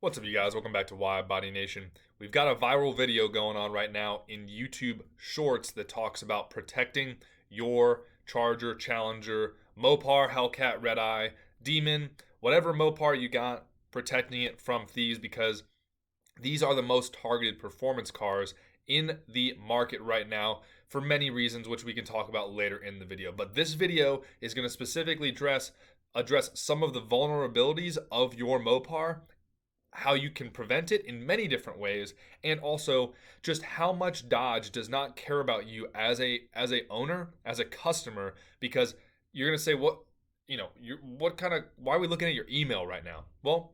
What's up, you guys? Welcome back to WIDEBODY Nation. We've got a viral video going on right now in YouTube Shorts that talks about protecting your Charger, Challenger, Mopar, HELLCAT, Red Eye, Demon, whatever Mopar you got, protecting it from thieves because these are the most targeted performance cars in the market right now for many reasons, which we can talk about later in the video. But this video is going to specifically address some of the vulnerabilities of your Mopar, how you can prevent it in many different ways, and also just how much Dodge does not care about you as a owner, as a customer, because you're gonna say, what kind of, why are we looking at your email right now? Well,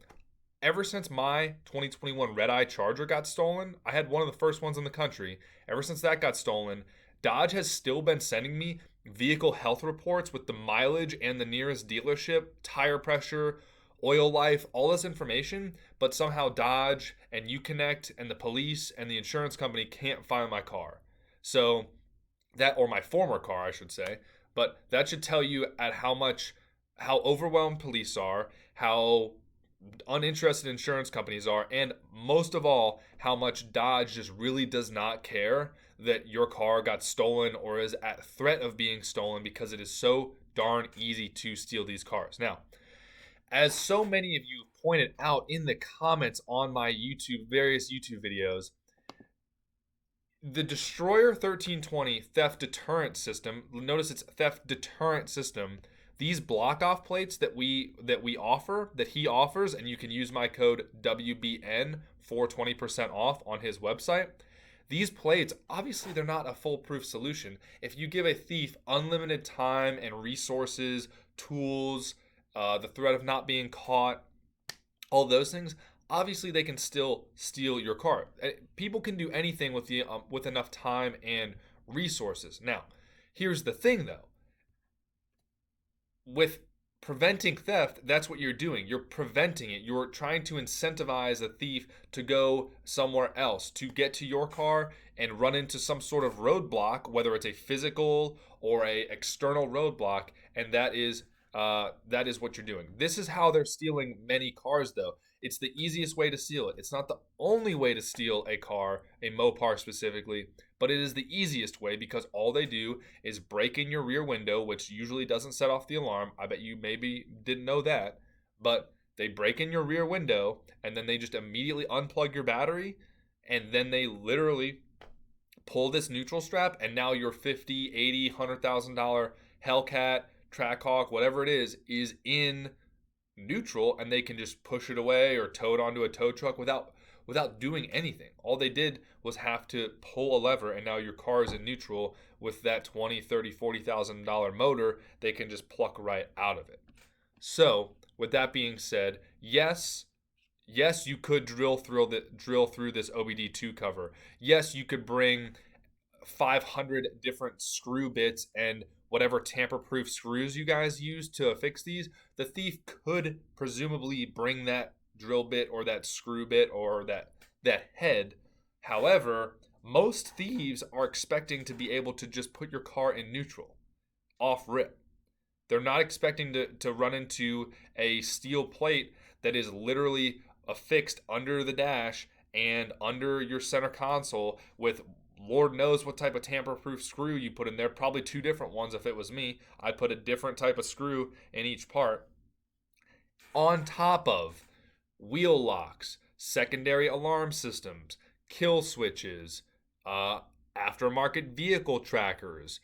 ever since my 2021 Red Eye Charger got stolen, I had one of the first ones in the country. Ever since that got stolen, Dodge has still been sending me vehicle health reports with the mileage and the nearest dealership, tire pressure, oil life, all this information, but somehow Dodge and Uconnect and the police and the insurance company can't find my car. So that, or my former car, I should say, but that should tell you at how overwhelmed police are, how uninterested insurance companies are, and most of all, how much Dodge just really does not care that your car got stolen or is at threat of being stolen because it is so darn easy to steal these cars. Now, as so many of you pointed out in the comments on my various YouTube videos, the Destroyer 1320 theft deterrent system, notice it's theft deterrent system, these block off plates that he offers, and you can use my code WBN for 20% off on his website. These plates, obviously, they're not a foolproof solution. If you give a thief unlimited time and resources, tools, the threat of not being caught, all those things, obviously they can still steal your car. People can do anything with enough time and resources. Now, here's the thing though. With preventing theft, that's what you're doing. You're preventing it. You're trying to incentivize a thief to go somewhere else, to get to your car and run into some sort of roadblock, whether it's a physical or a external roadblock, and that is what you're doing. This is how they're stealing many cars, though. It's the easiest way to steal it. It's not the only way to steal a car, a Mopar specifically, but it is the easiest way because all they do is break in your rear window, which usually doesn't set off the alarm. I bet you maybe didn't know that, but they break in your rear window and then they just immediately unplug your battery, and then they literally pull this neutral strap, and now your 50, 80, $100,000 Hellcat, Trackhawk, whatever it is in neutral, and they can just push it away or tow it onto a tow truck without doing anything. All they did was have to pull a lever, and now your car is in neutral with that 20, 30, $40,000 motor. They can just pluck right out of it. So, with that being said, yes, you could drill through this OBD2 cover. Yes, you could bring 500 different screw bits and whatever tamper-proof screws you guys use to fix these. The thief could presumably bring that drill bit or that screw bit or that head. However, most thieves are expecting to be able to just put your car in neutral, off rip. They're not expecting to run into a steel plate that is literally affixed under the dash and under your center console with Lord knows what type of tamper-proof screw you put in there. Probably two different ones if it was me. I'd put a different type of screw in each part. On top of wheel locks, secondary alarm systems, kill switches, aftermarket vehicle trackers,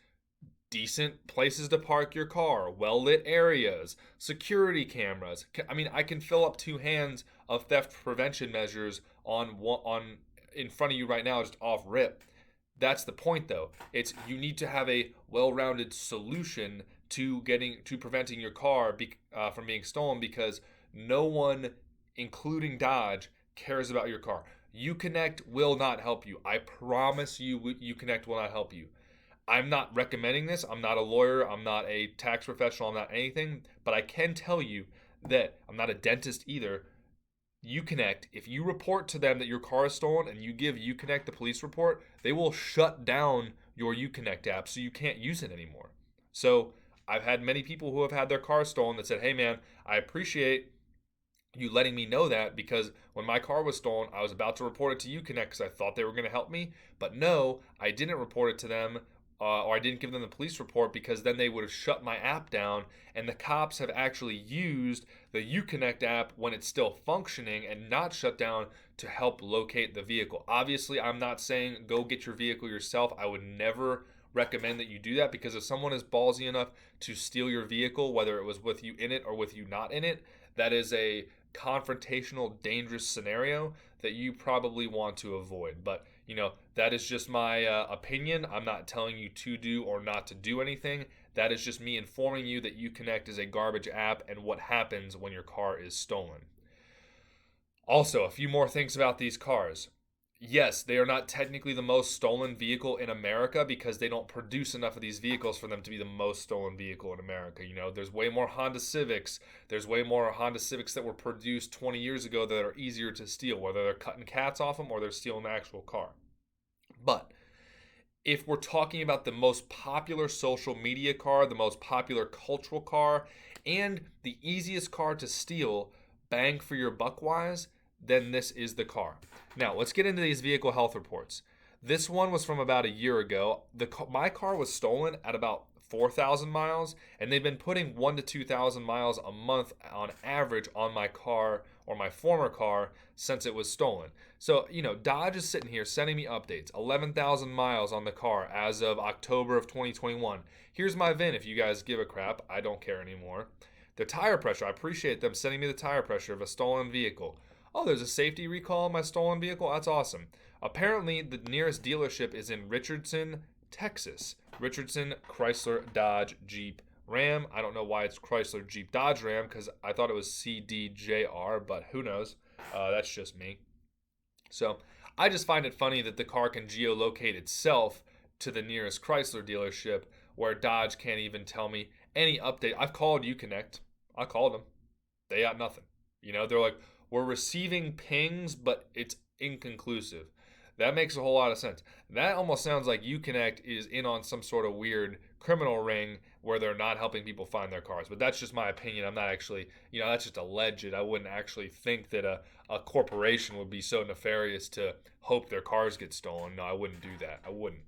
decent places to park your car, well-lit areas, security cameras. I mean, I can fill up two hands of theft prevention measures on in front of you right now, just off rip. That's the point, though. It's you need to have a well-rounded solution to preventing your car from being stolen, because no one, including Dodge, cares about your car. Uconnect will not help you. I promise you, Uconnect will not help you. I'm not recommending this. I'm not a lawyer. I'm not a tax professional. I'm not anything. But I can tell you that I'm not a dentist either. Uconnect, if you report to them that your car is stolen and you give Uconnect the police report, they will shut down your Uconnect app so you can't use it anymore. So I've had many people who have had their cars stolen that said, hey man, I appreciate you letting me know that, because when my car was stolen, I was about to report it to UConnect because I thought they were going to help me. But no, I didn't report it to them, or I didn't give them the police report, because then they would have shut my app down. And the cops have actually used the UConnect app when it's still functioning and not shut down to help locate the vehicle. Obviously, I'm not saying go get your vehicle yourself. I would never recommend that you do that, because if someone is ballsy enough to steal your vehicle, whether it was with you in it or with you not in it, that is a confrontational, dangerous scenario that you probably want to avoid. But, that is just my opinion. I'm not telling you to do or not to do anything. That is just me informing you that UConnect is a garbage app and what happens when your car is stolen. Also, a few more things about these cars. Yes, they are not technically the most stolen vehicle in America because they don't produce enough of these vehicles for them to be the most stolen vehicle in America. There's way more Honda Civics. There's way more Honda Civics that were produced 20 years ago that are easier to steal, whether they're cutting cats off them or they're stealing the actual car. But if we're talking about the most popular social media car, the most popular cultural car, and the easiest car to steal, bang for your buck wise, then this is the car. Now, let's get into these vehicle health reports. This one was from about a year ago. My car was stolen at about 4,000 miles, and they've been putting 1 to 2,000 miles a month on average on my car, or my former car, since it was stolen. So, Dodge is sitting here sending me updates. 11,000 miles on the car as of October of 2021. Here's my VIN if you guys give a crap. I don't care anymore. The tire pressure, I appreciate them sending me the tire pressure of a stolen vehicle. Oh, there's a safety recall on my stolen vehicle? That's awesome. Apparently, the nearest dealership is in Richardson, Texas. Richardson, Chrysler, Dodge, Jeep, Ram. I don't know why it's Chrysler, Jeep, Dodge, Ram, because I thought it was CDJR, but who knows? That's just me. So I just find it funny that the car can geolocate itself to the nearest Chrysler dealership, where Dodge can't even tell me any update. I've called UConnect. I called them. They got nothing. They're like, we're receiving pings, but it's inconclusive. That makes a whole lot of sense. That almost sounds like UConnect is in on some sort of weird criminal ring where they're not helping people find their cars. But that's just my opinion. I'm not actually, that's just alleged. I wouldn't actually think that a corporation would be so nefarious to hope their cars get stolen. No, I wouldn't do that. I wouldn't.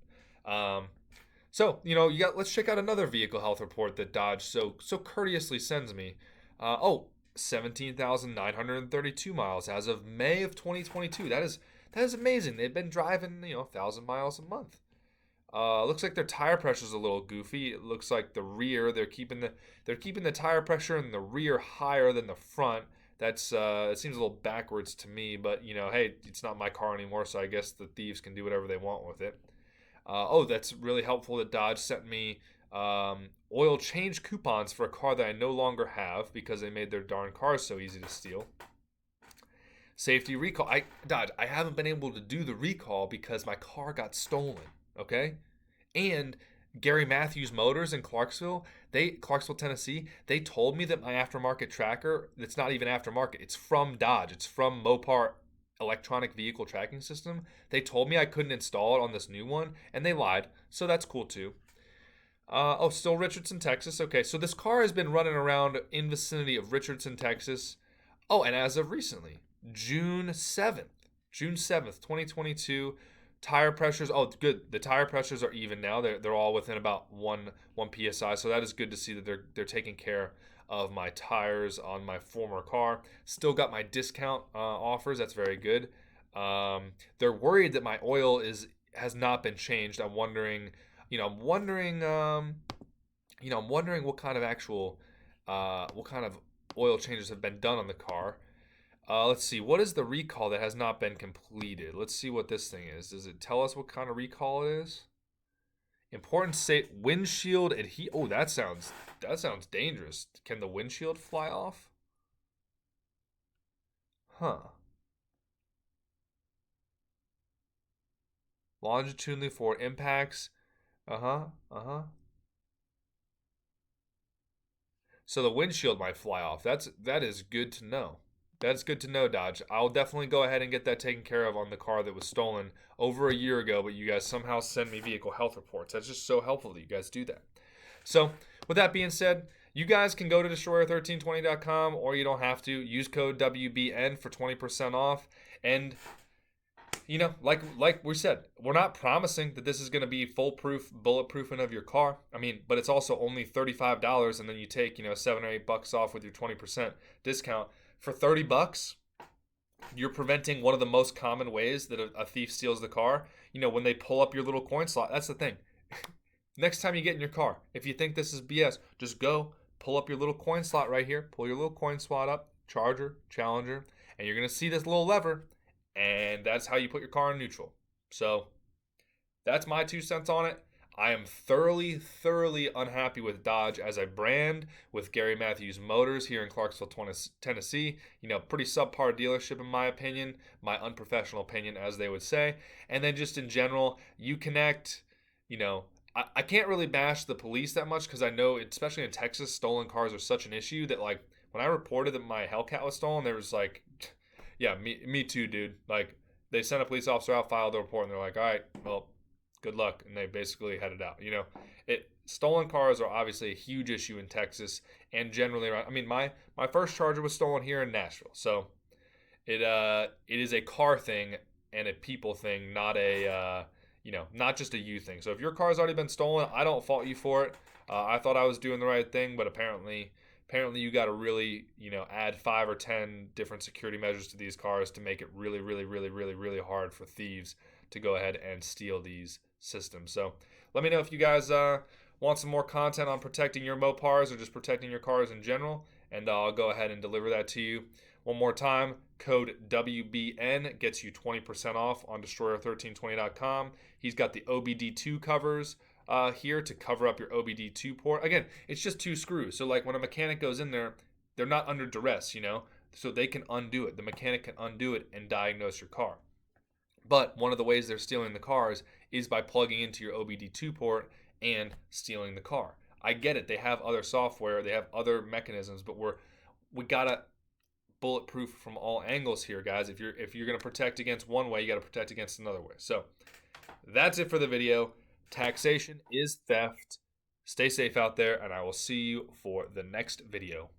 So, let's check out another vehicle health report that Dodge so courteously sends me. 17,932 miles as of May of 2022. That is amazing. They've been driving, 1,000 miles a month. Looks like their tire pressure is a little goofy. It looks like the rear, they're keeping the tire pressure in the rear higher than the front. That's it seems a little backwards to me, but hey, it's not my car anymore, so I guess the thieves can do whatever they want with it. That's really helpful that Dodge sent me oil change coupons for a car that I no longer have because they made their darn cars so easy to steal. Safety recall. Dodge, I haven't been able to do the recall because my car got stolen, okay? And Gary Matthews Motors in Clarksville, Tennessee, they told me that my aftermarket tracker, that's not even aftermarket, it's from Dodge, it's from Mopar electronic vehicle tracking system. They told me I couldn't install it on this new one, and they lied, so that's cool too. Still Richardson, Texas. Okay, so this car has been running around in vicinity of Richardson, Texas. Oh, and as of recently, June 7th, 2022, tire pressures. Oh, good. The tire pressures are even now. They're all within about one psi. So that is good to see that they're taking care of my tires on my former car. Still got my discount offers. That's very good. They're worried that my oil has not been changed. I'm wondering what kind of what kind of oil changes have been done on the car. Let's see. What is the recall that has not been completed? Let's see what this thing is. Does it tell us what kind of recall it is? Important state windshield adhe. Oh, that sounds dangerous. Can the windshield fly off? Huh. Longitudinally for impacts. Uh-huh. So the windshield might fly off. That is good to know. That's good to know, Dodge. I'll definitely go ahead and get that taken care of on the car that was stolen over a year ago, but you guys somehow send me vehicle health reports. That's just so helpful that you guys do that. So, with that being said, You guys can go to destroyer1320.com, or you don't have to. Use code WBN for 20% off. And you know, like we said, we're not promising that this is going to be foolproof, bulletproofing of your car. I mean, but it's also only $35, and then you take, you know, $7 or $8 off with your 20% discount. For $30, you're preventing one of the most common ways that a thief steals the car. You know, when they pull up your little coin slot. That's the thing. Next time you get in your car, if you think this is BS, just go pull up your little coin slot right here. Pull your little coin slot up, Charger, Challenger, and you're going to see this little lever, and that's how you put your car in neutral. So that's my 2 cents on it. I am thoroughly, thoroughly unhappy with Dodge as a brand, with Gary Matthews Motors here in Clarksville, Tennessee. You know, pretty subpar dealership in my opinion, my unprofessional opinion, as they would say. And then just in general, Uconnect, you know, I can't really bash the police that much because I know, especially in Texas, stolen cars are such an issue that, like, when I reported that my HELLCAT was stolen, there was like, yeah, me too, dude. Like, they sent a police officer out, filed the report, and they're like, all right, well, good luck, and they basically headed out. You know, stolen cars are obviously a huge issue in Texas and generally around. I mean, my first Charger was stolen here in Nashville, so it is a car thing and a people thing, not a you know, not just a you thing. So if your car's already been stolen, I don't fault you for it. I thought I was doing the right thing, but apparently you got to really, you know, add 5 or 10 different security measures to these cars to make it really, really, really, really, really hard for thieves to go ahead and steal these systems. So let me know if you guys want some more content on protecting your Mopars or just protecting your cars in general, and I'll go ahead and deliver that to you. One more time, code WBN gets you 20% off on destroyer1320.com. He's got the OBD2 covers here to cover up your OBD2 port. Again, it's just 2 screws. So like when a mechanic goes in there, they're not under duress, you know, so they can undo it. The mechanic can undo it and diagnose your car. But one of the ways they're stealing the cars is by plugging into your OBD2 port and stealing the car. I get it. They have other software, they have other mechanisms, but we gotta bulletproof from all angles here, guys. If you're gonna protect against one way, you gotta protect against another way. So that's it for the video. Taxation is theft. Stay safe out there, and I will see you for the next video.